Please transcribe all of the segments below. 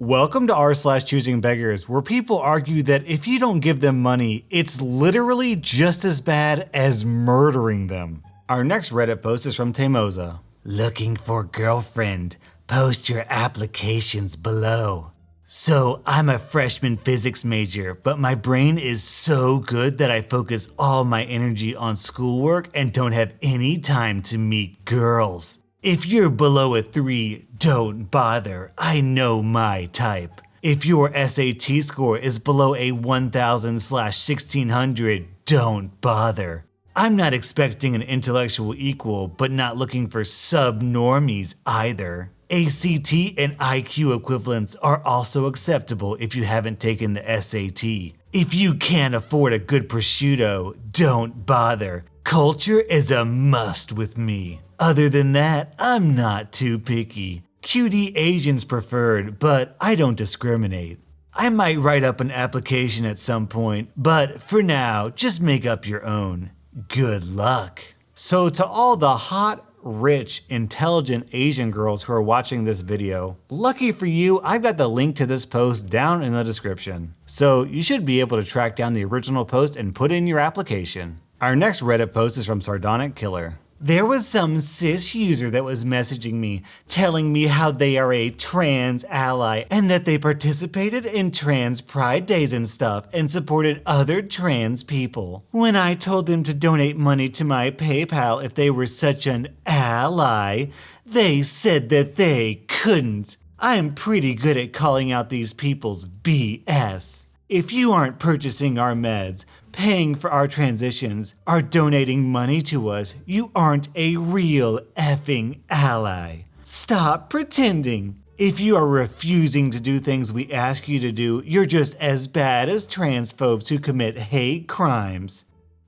Welcome to r/Choosingbeggars, where people argue that if you don't give them money, it's literally just as bad as murdering them. Our next Reddit post is from Taemozza. Looking for girlfriend? Post your applications below. So, I'm a freshman physics major, but my brain is so good that I focus all my energy on schoolwork and don't have any time to meet girls. If you're below a 3, don't bother. I know my type. If your SAT score is below a 1000/1600, don't bother. I'm not expecting an intellectual equal, but not looking for sub-normies either. ACT and IQ equivalents are also acceptable if you haven't taken the SAT. If you can't afford a good prosciutto, don't bother. Culture is a must with me. Other than that, I'm not too picky. Cutie Asians preferred, but I don't discriminate. I might write up an application at some point, but for now, just make up your own. Good luck. So to all the hot, rich, intelligent Asian girls who are watching this video, lucky for you, I've got the link to this post down in the description. So you should be able to track down the original post and put in your application. Our next Reddit post is from SardonicKiller. There was some cis user that was messaging me, telling me how they are a trans ally and that they participated in trans pride days and stuff and supported other trans people. When I told them to donate money to my PayPal if they were such an ally, they said that they couldn't. I'm pretty good at calling out these people's BS. If you aren't purchasing our meds, paying for our transitions, or donating money to us, you aren't a real effing ally. Stop pretending. If you are refusing to do things we ask you to do, you're just as bad as transphobes who commit hate crimes.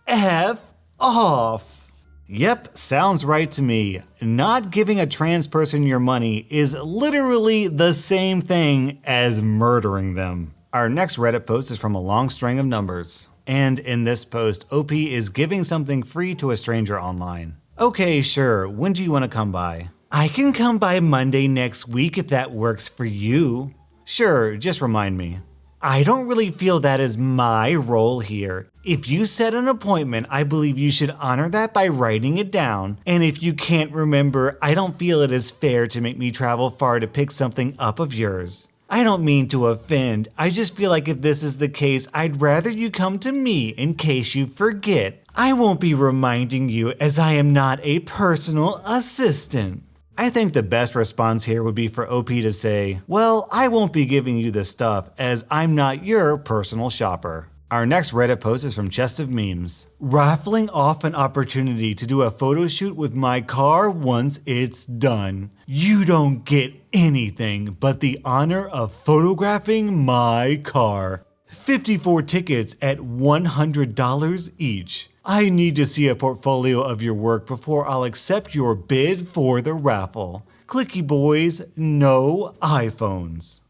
F off. Yep, sounds right to me. Not giving a trans person your money is literally the same thing as murdering them. Our next Reddit post is from a long string of numbers. And in this post, OP is giving something free to a stranger online. Okay, sure, when do you want to come by? I can come by Monday next week if that works for you. Sure, just remind me. I don't really feel that is my role here. If you set an appointment, I believe you should honor that by writing it down. And if you can't remember, I don't feel it is fair to make me travel far to pick something up of yours. I don't mean to offend, I just feel like if this is the case, I'd rather you come to me in case you forget. I won't be reminding you as I am not a personal assistant. I think the best response here would be for OP to say, well, I won't be giving you this stuff as I'm not your personal shopper. Our next Reddit post is from chestofmemes. Raffling off an opportunity to do a photo shoot with my car once it's done. You don't get anything but the honor of photographing my car. 54 tickets at $100 each. I need to see a portfolio of your work before I'll accept your bid for the raffle. Clicky boys, no iPhones.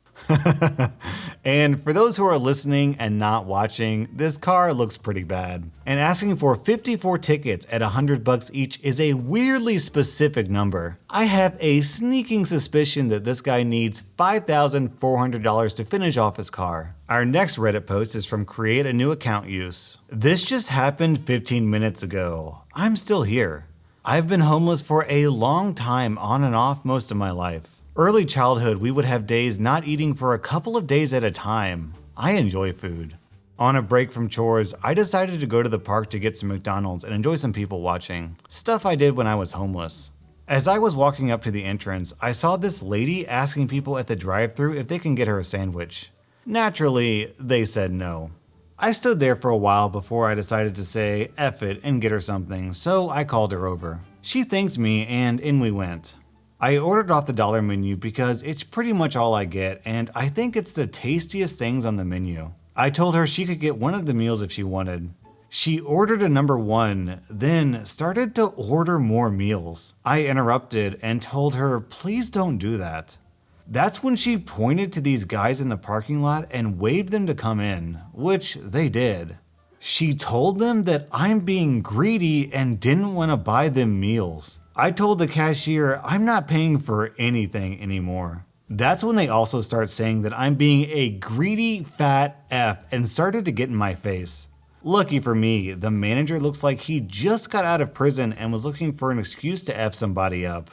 And for those who are listening and not watching, this car looks pretty bad. And asking for 54 tickets at $100 each is a weirdly specific number. I have a sneaking suspicion that this guy needs $5,400 to finish off his car. Our next Reddit post is from createanewaccountuse. This just happened 15 minutes ago. I'm still here. I've been homeless for a long time, on and off most of my life. Early childhood, we would have days not eating for a couple of days at a time. I enjoy food. On a break from chores, I decided to go to the park to get some McDonald's and enjoy some people watching. Stuff I did when I was homeless. As I was walking up to the entrance, I saw this lady asking people at the drive-thru if they can get her a sandwich. Naturally, they said no. I stood there for a while before I decided to say F it and get her something, so I called her over. She thanked me and in we went. I ordered off the dollar menu because it's pretty much all I get, and I think it's the tastiest things on the menu. I told her she could get one of the meals if she wanted. She ordered a number 1, then started to order more meals. I interrupted and told her, please don't do that. That's when she pointed to these guys in the parking lot and waved them to come in, which they did. She told them that I'm being greedy and didn't want to buy them meals. I told the cashier I'm not paying for anything anymore. That's when they also start saying that I'm being a greedy fat F and started to get in my face. Lucky for me, the manager looks like he just got out of prison and was looking for an excuse to F somebody up.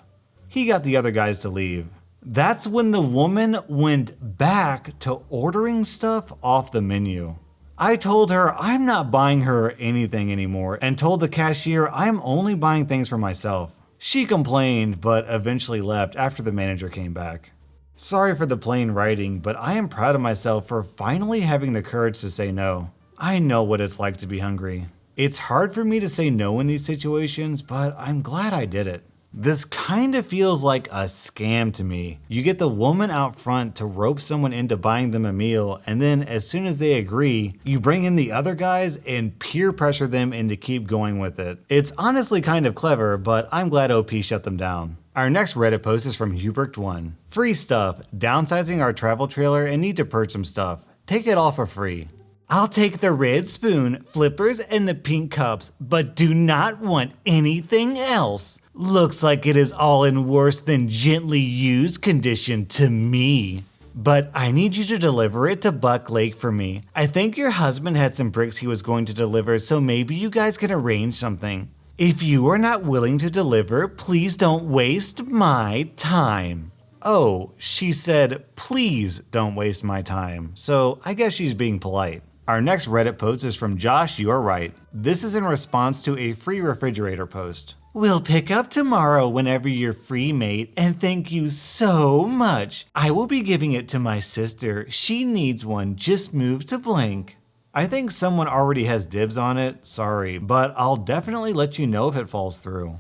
He got the other guys to leave. That's when the woman went back to ordering stuff off the menu. I told her I'm not buying her anything anymore and told the cashier I'm only buying things for myself. She complained but eventually left after the manager came back. Sorry for the plain writing, but I am proud of myself for finally having the courage to say no. I know what it's like to be hungry. It's hard for me to say no in these situations, but I'm glad I did it. This kind of feels like a scam to me. You get the woman out front to rope someone into buying them a meal, and then as soon as they agree, you bring in the other guys and peer pressure them into keep going with it. It's honestly kind of clever, but I'm glad OP shut them down. Our next Reddit post is from Hubert1. Free stuff, downsizing our travel trailer and need to purge some stuff. Take it all for free. I'll take the red spoon, flippers, and the pink cups, but do not want anything else. Looks like it is all in worse than gently used condition to me. But I need you to deliver it to Buck Lake for me. I think your husband had some bricks he was going to deliver, so maybe you guys can arrange something. If you are not willing to deliver, please don't waste my time. Oh, she said, please don't waste my time. So I guess she's being polite. Our next Reddit post is from JoshYouAreWright. This is in response to a free refrigerator post. We'll pick up tomorrow whenever you're free, mate, and thank you so much. I will be giving it to my sister. She needs one. Just move to blank. I think someone already has dibs on it. Sorry, but I'll definitely let you know if it falls through.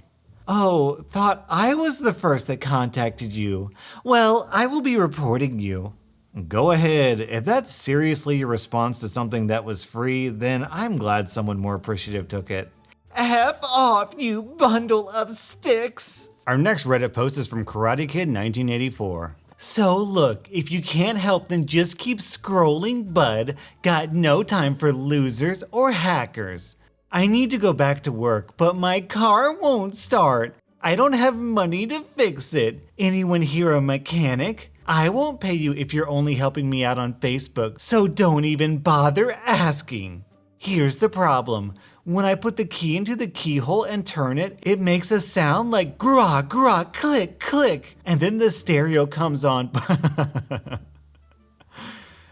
Oh, thought I was the first that contacted you. Well, I will be reporting you. Go ahead. If that's seriously your response to something that was free, then I'm glad someone more appreciative took it. F off, you bundle of sticks. Our next Reddit post is from Karate Kid 1984. So look, if you can't help, then just keep scrolling, bud. Got no time for losers or hackers. I need to go back to work, but my car won't start. I don't have money to fix it. Anyone here a mechanic? I won't pay you if you're only helping me out on Facebook, so don't even bother asking. Here's the problem. When I put the key into the keyhole and turn it, it makes a sound like grah, grah, click, click. And then the stereo comes on.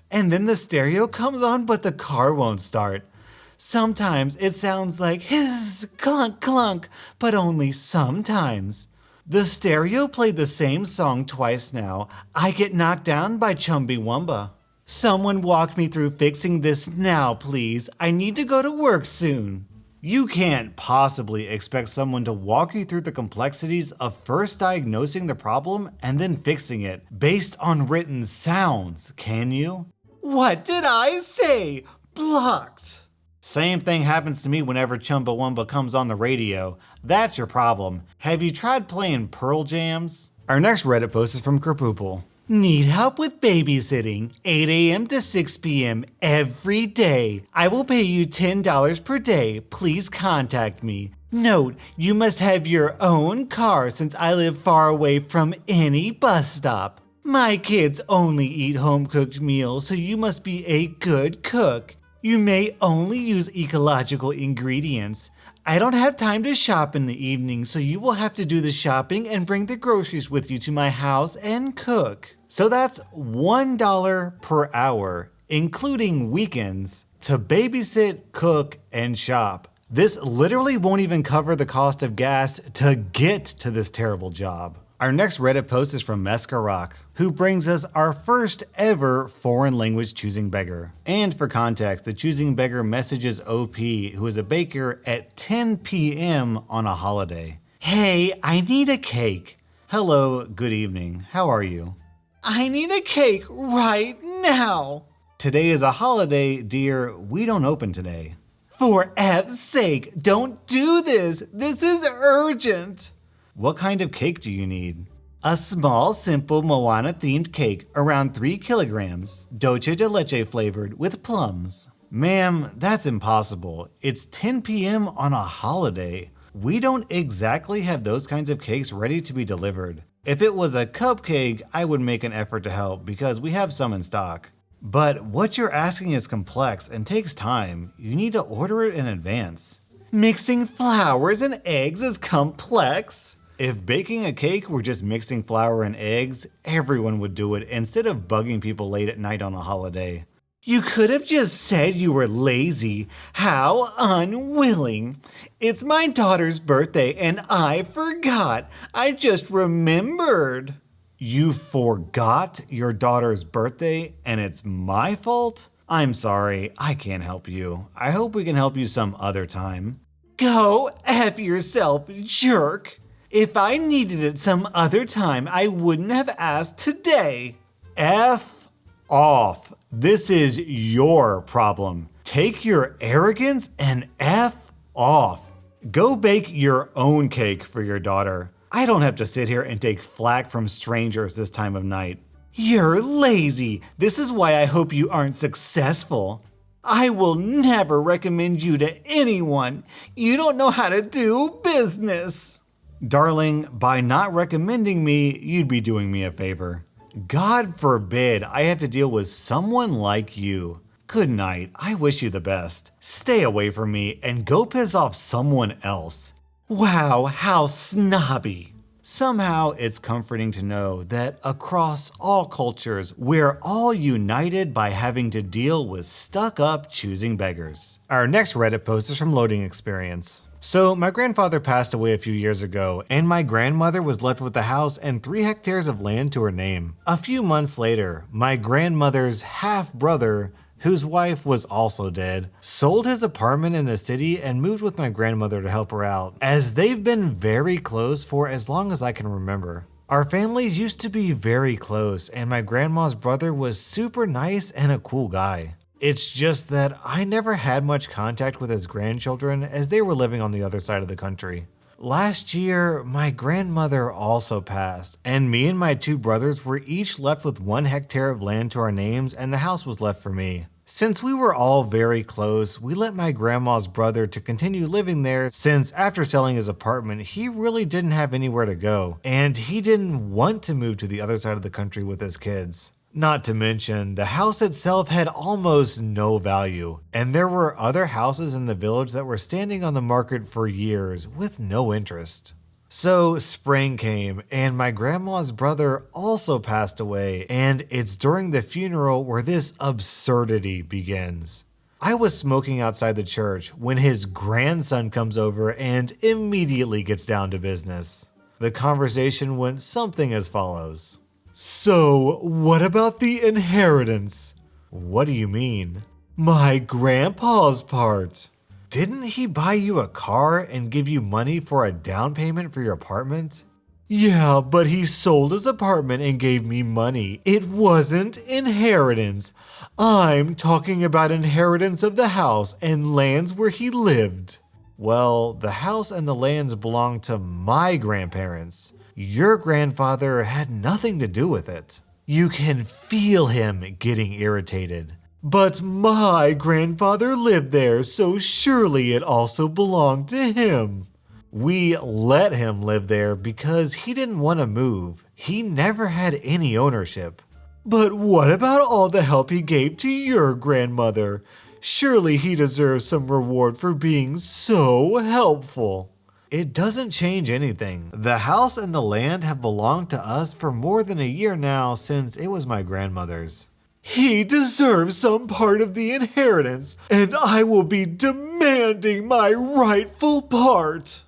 And then the stereo comes on, but the car won't start. Sometimes it sounds like hiss, clunk, clunk, but only sometimes. The stereo played the same song twice now. I Get Knocked Down by Chumbawamba. Someone walk me through fixing this now, please. I need to go to work soon. You can't possibly expect someone to walk you through the complexities of first diagnosing the problem and then fixing it based on written sounds, can you? What did I say? Blocked. Same thing happens to me whenever Chumbawamba comes on the radio. That's your problem. Have you tried playing Pearl Jams? Our next Reddit post is from Kerpoople. Need help with babysitting, 8 a.m. to 6 p.m. every day. I will pay you $10 per day. Please contact me. Note, you must have your own car since I live far away from any bus stop. My kids only eat home-cooked meals, so you must be a good cook. You may only use ecological ingredients. I don't have time to shop in the evening, so you will have to do the shopping and bring the groceries with you to my house and cook. So that's $1 per hour, including weekends, to babysit, cook, and shop. This literally won't even cover the cost of gas to get to this terrible job. Our next Reddit post is from Mescarock, who brings us our first ever foreign language choosing beggar. And for context, the choosing beggar messages OP, who is a baker, at 10 p.m. on a holiday. Hey, I need a cake. Hello, good evening. How are you? I need a cake right now. Today is a holiday, dear. We don't open today. For F's sake, don't do this. This is urgent. What kind of cake do you need? A small, simple Moana-themed cake around 3 kilograms, dulce de leche flavored with plums. Ma'am, that's impossible. It's 10 p.m. on a holiday. We don't exactly have those kinds of cakes ready to be delivered. If it was a cupcake, I would make an effort to help because we have some in stock. But what you're asking is complex and takes time. You need to order it in advance. Mixing flours and eggs is complex. If baking a cake were just mixing flour and eggs, everyone would do it instead of bugging people late at night on a holiday. You could have just said you were lazy. How unwilling. It's my daughter's birthday and I forgot. I just remembered. You forgot your daughter's birthday and it's my fault? I'm sorry, I can't help you. I hope we can help you some other time. Go F yourself, jerk. If I needed it some other time, I wouldn't have asked today. F off. This is your problem. Take your arrogance and F off. Go bake your own cake for your daughter. I don't have to sit here and take flack from strangers this time of night. You're lazy. This is why I hope you aren't successful. I will never recommend you to anyone. You don't know how to do business. Darling, by not recommending me, you'd be doing me a favor. God forbid I have to deal with someone like you. Good night. I wish you the best. Stay away from me and go piss off someone else. Wow, how snobby. Somehow it's comforting to know that across all cultures, we're all united by having to deal with stuck-up choosing beggars. Our next Reddit post is from Loadingexperience. So my grandfather passed away a few years ago, and my grandmother was left with the house and 3 hectares of land to her name. A few months later, my grandmother's half-brother, whose wife was also dead, sold his apartment in the city and moved with my grandmother to help her out, as they've been very close for as long as I can remember. Our families used to be very close, and my grandma's brother was super nice and a cool guy. It's just that I never had much contact with his grandchildren as they were living on the other side of the country. Last year, my grandmother also passed, and me and my 2 brothers were each left with 1 hectare of land to our names, and the house was left for me. Since we were all very close, we let my grandma's brother to continue living there since after selling his apartment, he really didn't have anywhere to go, and he didn't want to move to the other side of the country with his kids. Not to mention, the house itself had almost no value, and there were other houses in the village that were standing on the market for years with no interest. So spring came, and my grandma's brother also passed away, and it's during the funeral where this absurdity begins. I was smoking outside the church when his grandson comes over and immediately gets down to business. The conversation went something as follows. So, what about the inheritance? What do you mean? My grandpa's part. Didn't he buy you a car and give you money for a down payment for your apartment? Yeah, but he sold his apartment and gave me money. It wasn't inheritance. I'm talking about inheritance of the house and lands where he lived. Well, the house and the lands belong to my grandparents. Your grandfather had nothing to do with it. You can feel him getting irritated. But my grandfather lived there, so surely it also belonged to him. We let him live there because he didn't want to move. He never had any ownership. But what about all the help he gave to your grandmother? Surely he deserves some reward for being so helpful. It doesn't change anything. The house and the land have belonged to us for more than a year now since it was my grandmother's. He deserves some part of the inheritance, and I will be demanding my rightful part.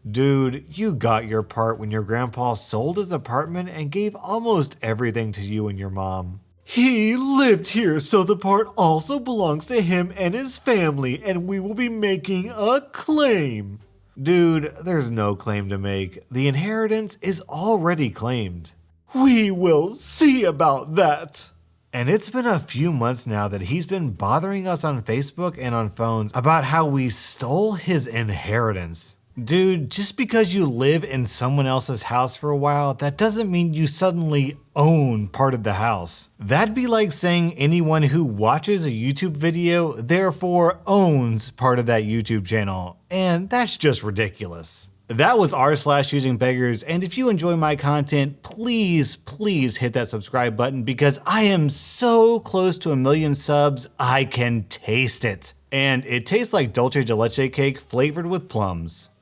Dude, you got your part when your grandpa sold his apartment and gave almost everything to you and your mom. He lived here, so the part also belongs to him and his family, and we will be making a claim. Dude, there's no claim to make. The inheritance is already claimed. We will see about that. And it's been a few months now that he's been bothering us on Facebook and on phones about how we stole his inheritance. Dude, just because you live in someone else's house for a while, that doesn't mean you suddenly own part of the house. That'd be like saying anyone who watches a YouTube video therefore owns part of that YouTube channel, and that's just ridiculous. That was r/Choosingbeggars, and if you enjoy my content, please hit that subscribe button because I am so close to 1,000,000 subs, I can taste it. And it tastes like dulce de leche cake flavored with plums.